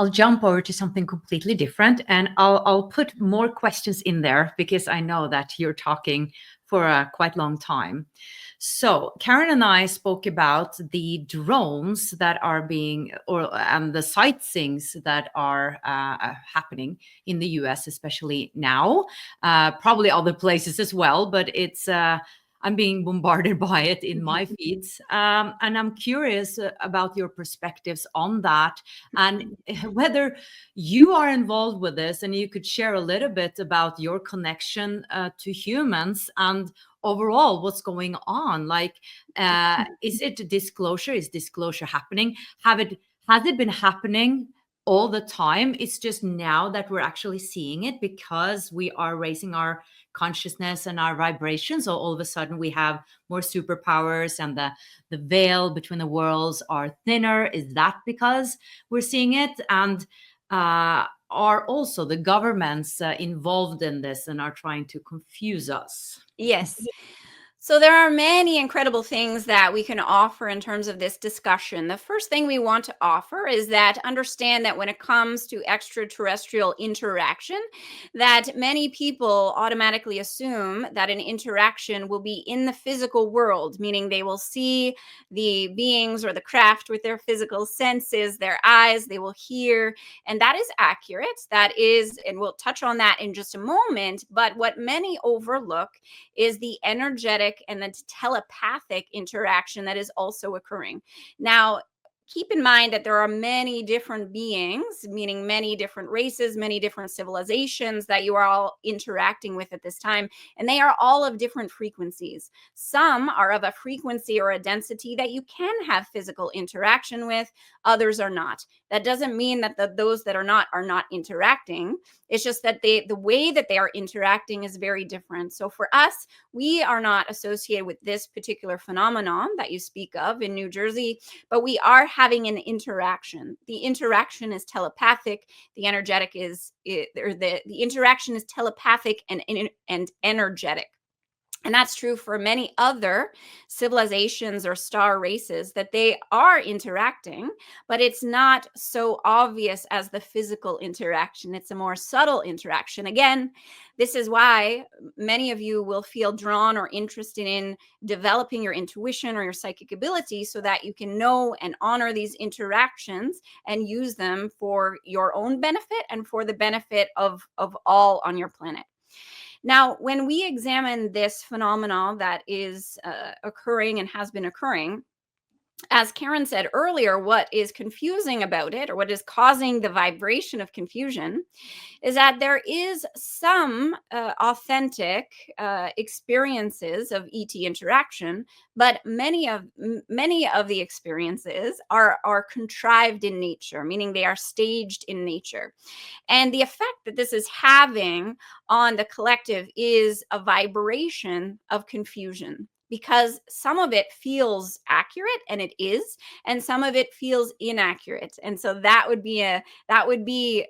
I'll jump over to something completely different, and I'll put more questions in there because I know that you're talking for a quite long time. So Karen and I spoke about the drones that are being, and the sightseeings that are happening in the US, especially now, probably other places as well, but it's I'm being bombarded by it in my feeds. And I'm curious about your perspectives on that, and whether you are involved with this, and you could share a little bit about your connection to humans and overall what's going on. Like, is it disclosure? Is disclosure happening? Has it been happening all the time? It's just now that we're actually seeing it because we are raising our consciousness and our vibrations. So all of a sudden we have more superpowers, and the veil between the worlds are thinner. Is that because we're seeing it? And are also the governments involved in this and are trying to confuse us? Yes. So there are many incredible things that we can offer in terms of this discussion. The first thing we want to offer is that understand that when it comes to extraterrestrial interaction, that many people automatically assume that an interaction will be in the physical world, meaning they will see the beings or the craft with their physical senses, their eyes, they will hear, and that is accurate. That is, and we'll touch on that in just a moment, but what many overlook is the energetic and the telepathic interaction that is also occurring. Now, keep in mind that there are many different beings, meaning many different races, many different civilizations that you are all interacting with at this time, and they are all of different frequencies. Some are of a frequency or a density that you can have physical interaction with, others are not. That doesn't mean that those that are not interacting. It's just that the way that they are interacting is very different. So for us, we are not associated with this particular phenomenon that you speak of in New Jersey, but we are having an interaction. The interaction is telepathic. The energetic the interaction is telepathic and energetic. And that's true for many other civilizations or star races, that they are interacting, but it's not so obvious as the physical interaction. It's a more subtle interaction. Again, this is why many of you will feel drawn or interested in developing your intuition or your psychic ability so that you can know and honor these interactions and use them for your own benefit and for the benefit of all on your planet. Now, when we examine this phenomenon that is occurring and has been occurring, as Karen said earlier, what is confusing about it, or what is causing the vibration of confusion, is that there is some authentic experiences of ET interaction, but many of the experiences are contrived in nature, meaning they are staged in nature. And the effect that this is having on the collective is a vibration of confusion, because some of it feels accurate, and it is, and some of it feels inaccurate. And so that would be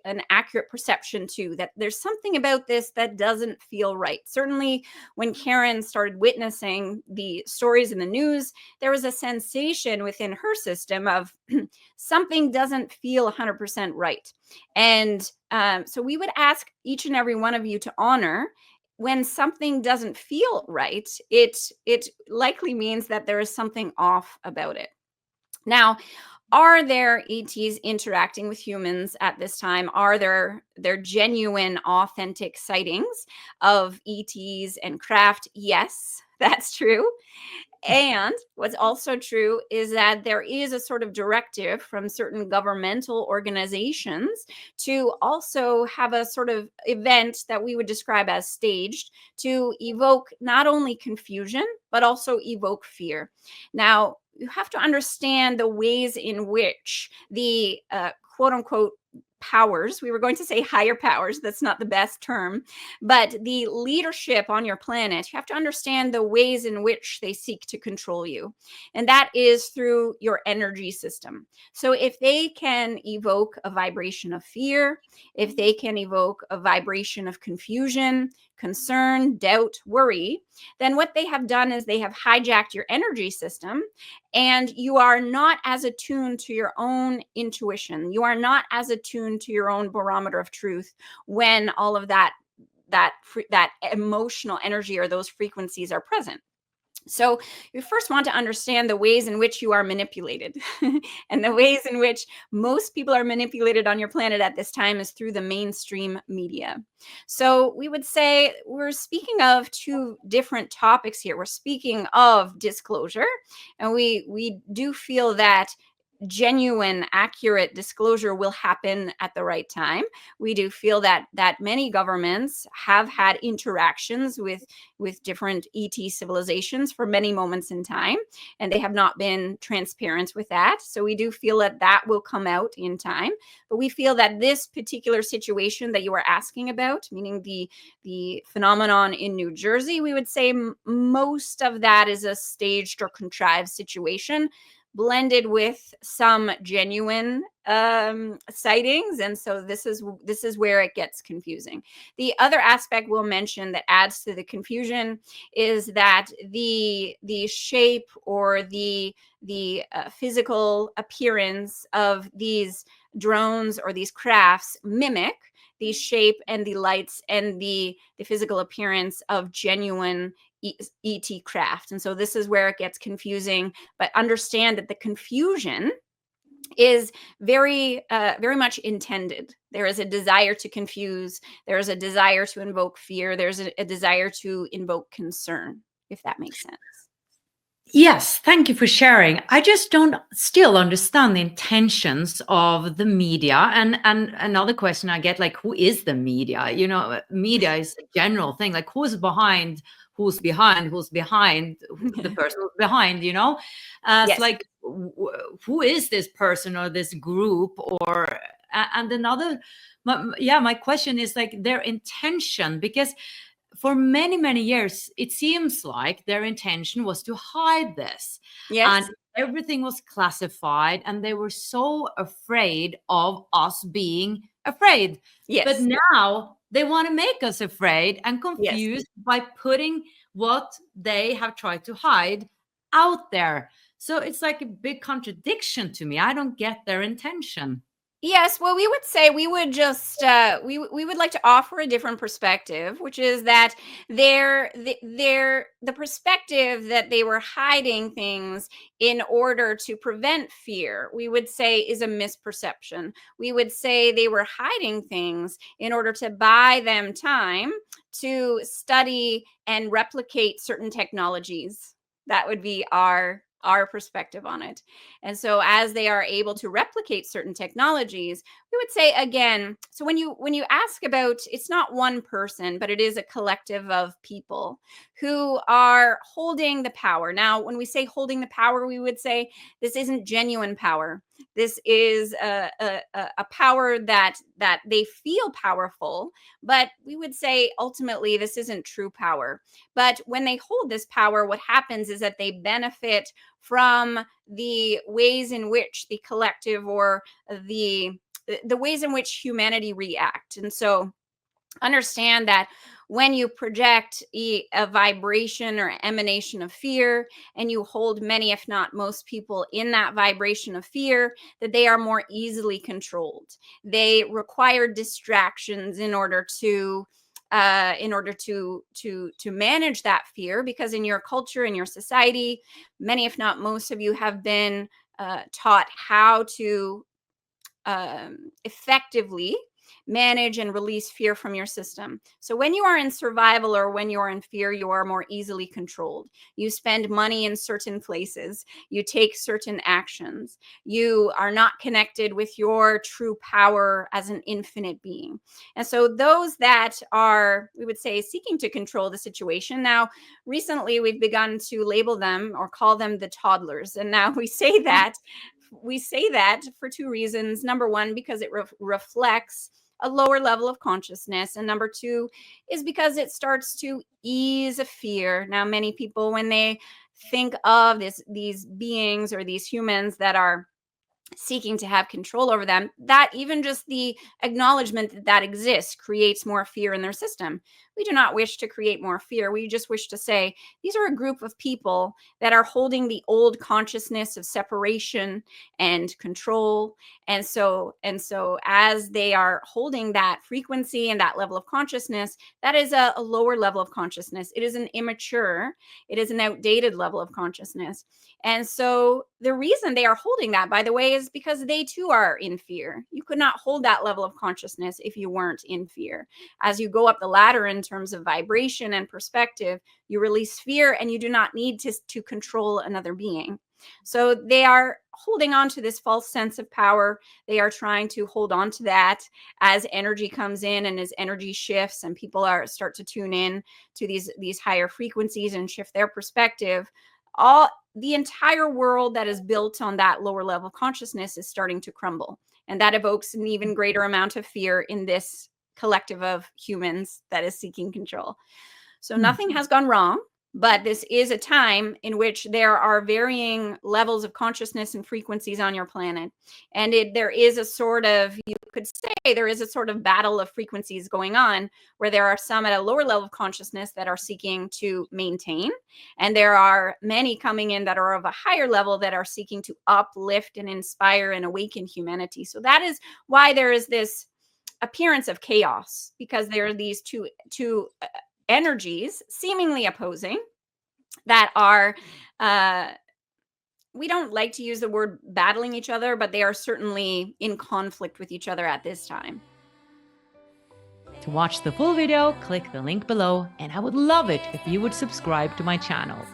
an accurate perception too, that there's something about this that doesn't feel right. Certainly when Karen started witnessing the stories in the news, there was a sensation within her system of something doesn't feel 100% right. And so we would ask each and every one of you to honor, when something doesn't feel right, it likely means that there is something off about it. Now, are there ETs interacting with humans at this time? Are there genuine, authentic sightings of ETs and craft? Yes, that's true. And what's also true is that there is a sort of directive from certain governmental organizations to also have a sort of event that we would describe as staged, to evoke not only confusion, but also evoke fear. Now, you have to understand the ways in which the quote unquote powers, we were going to say higher powers, that's not the best term, but the leadership on your planet, you have to understand the ways in which they seek to control you. And that is through your energy system. So if they can evoke a vibration of fear, if they can evoke a vibration of confusion, concern, doubt, worry, then what they have done is they have hijacked your energy system, and you are not as attuned to your own intuition. You are not as attuned to your own barometer of truth when all of that emotional energy or those frequencies are present. So you first want to understand the ways in which you are manipulated. And the ways in which most people are manipulated on your planet at this time is through the mainstream media. So we would say we're speaking of two different topics here. We're speaking of disclosure, and we do feel that genuine, accurate disclosure will happen at the right time. We do feel that many governments have had interactions with different ET civilizations for many moments in time, and they have not been transparent with that. So we do feel that that will come out in time. But we feel that this particular situation that you are asking about, meaning the phenomenon in New Jersey, we would say most of that is a staged or contrived situation, blended with some genuine sightings. And so this is where it gets confusing. The other aspect we'll mention that adds to the confusion is that the shape or the physical appearance of these drones or these crafts mimic the shape and the lights and the physical appearance of genuine ET craft. And so this is where it gets confusing, but understand that the confusion is very much intended. There is a desire to confuse. There is a desire to invoke fear. There's a desire to invoke concern, if that makes sense. Yes, thank you for sharing. I just don't still understand the intentions of the media. And another question I get, like, who is the media? You know, media is a general thing. Like, who's behind the person who's behind, you know? Yes. It's like, who is this person or this group? Or and another, my question is like their intention, because for many, many years, it seems like their intention was to hide this. Yes. And everything was classified, and they were so afraid of us being afraid. Yes. But now they want to make us afraid and confused by putting what they have tried to hide out there. So it's like a big contradiction to me. I don't get their intention. Yes, well, we would say we would just we would like to offer a different perspective, which is that the perspective that they were hiding things in order to prevent fear, we would say is a misperception. We would say they were hiding things in order to buy them time to study and replicate certain technologies. That would be our perspective on it. And so as they are able to replicate certain technologies, we would say again, so when you ask about, it's not one person, but it is a collective of people who are holding the power. Now, when we say holding the power, we would say this isn't genuine power. This is a power that they feel powerful, but we would say ultimately this isn't true power. But when they hold this power, what happens is that they benefit from the ways in which the collective or the ways in which humanity react. And so understand that when you project a vibration or emanation of fear, and you hold many, if not most people in that vibration of fear, that they are more easily controlled. They require distractions in order to manage that fear, because in your culture, in your society, many, if not most of you have been taught how to effectively manage and release fear from your system. So when you are in survival or when you are in fear, you are more easily controlled. You spend money in certain places. You take certain actions. You are not connected with your true power as an infinite being. And so those that are, we would say, seeking to control the situation. Now, recently we've begun to label them or call them the toddlers. And now we say that for two reasons. Number one, because it reflects a lower level of consciousness. And number two is because it starts to ease a fear. Now, many people, when they think of these beings or these humans that are seeking to have control over them, that even just the acknowledgement that exists creates more fear in their system. We do not wish to create more fear. We just wish to say these are a group of people that are holding the old consciousness of separation and control. And so as they are holding that frequency and that level of consciousness, that is a lower level of consciousness. It is an immature, it is an outdated level of consciousness. And so the reason they are holding that, by the way, is because they too are in fear. You could not hold that level of consciousness if you weren't in fear. As you go up the ladder in terms of vibration and perspective, you release fear and you do not need to control another being. So they are holding on to this false sense of power. They are trying to hold on to that as energy comes in and as energy shifts and people start to tune in to these higher frequencies and shift their perspective. The entire world that is built on that lower level consciousness is starting to crumble. And that evokes an even greater amount of fear in this collective of humans that is seeking control. So nothing has gone wrong, but this is a time in which there are varying levels of consciousness and frequencies on your planet. And there is a sort of, you could say, there is a sort of battle of frequencies going on where there are some at a lower level of consciousness that are seeking to maintain. And there are many coming in that are of a higher level that are seeking to uplift and inspire and awaken humanity. So that is why there is this appearance of chaos, because there are these two energies seemingly opposing that are we don't like to use the word battling each other, but they are certainly in conflict with each other at this time. To watch the full video, click the link below, and I would love it if you would subscribe to my channel.